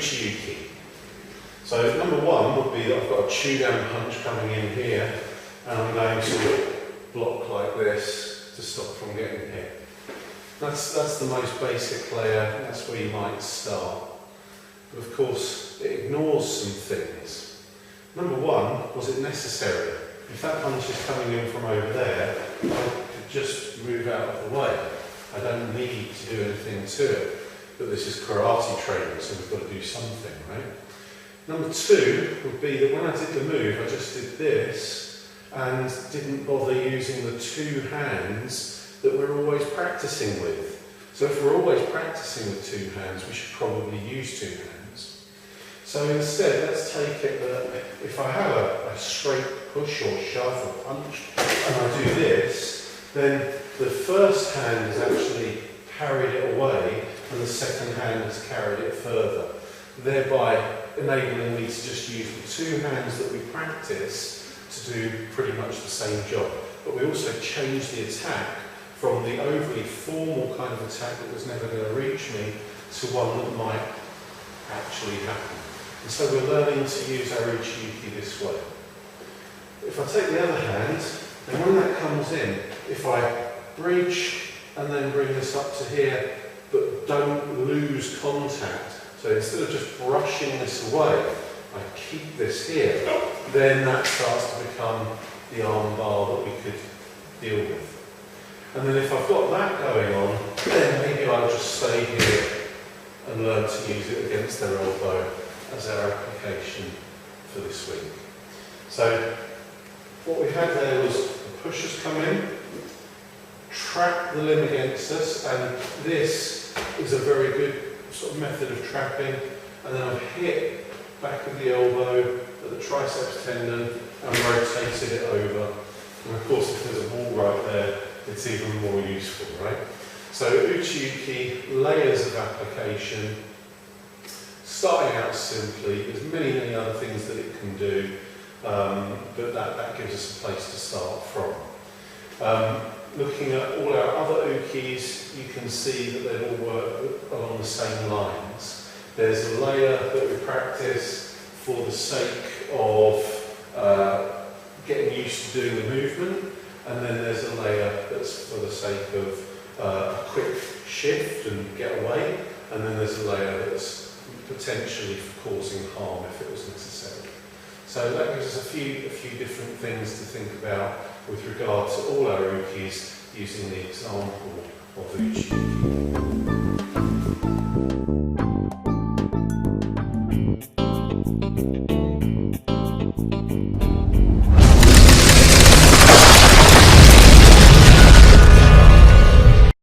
uchi-uki. So number one would be that I've got a chew-down punch coming in here, and I'm going to block like this to stop from getting hit. That's the most basic layer, that's where you might start. But of course, it ignores some things. Number one, was it necessary? If that punch is coming in from over there, I could just move out of the way. I don't need to do anything to it. But this is karate training, so we've got to do something, right? Number two would be that when I did the move, I just did this and didn't bother using the two hands that we're always practicing with. So if we're always practicing with two hands, we should probably use two hands. So instead, let's take it that if I have a straight push or shove or punch, and I do this, then the first hand has actually carried it away, and the second hand has carried it further, thereby enabling me to just use the two hands that we practice to do pretty much the same job. But we also change the attack from the overly formal kind of attack that was never going to reach me to one that might actually happen. And so we're learning to use our uchi-uki this way. If I take the other hand, then when that comes in, if I bridge and then bring this up to here, but don't lose contact, so instead of just brushing this away, I keep this here, then that starts to become the arm bar that we could deal with. And then if I've got that going on, then maybe I'll just stay here and learn to use it against their elbow as our application for this week. So what we had there was the pushers come in, trap the limb against us, and this is a very good sort of method of trapping. And then I've hit back of the elbow at the triceps tendon and rotated it over. And of course, if there's a wall right there, it's even more useful, right? So uchi-uki, layers of application, starting out simply. There's many, many other things that it can do, but that gives us a place to start from. Looking at all our other ukis, you can see that they all work along the same lines. There's a layer that we practice for the sake of getting used to doing the movement, and then there's a layer that's for the sake of a quick shift and get away, and then there's a layer that's potentially for causing harm if it was necessary. So that gives us a few different things to think about with regard to all our ukis using the example of uchi-uki.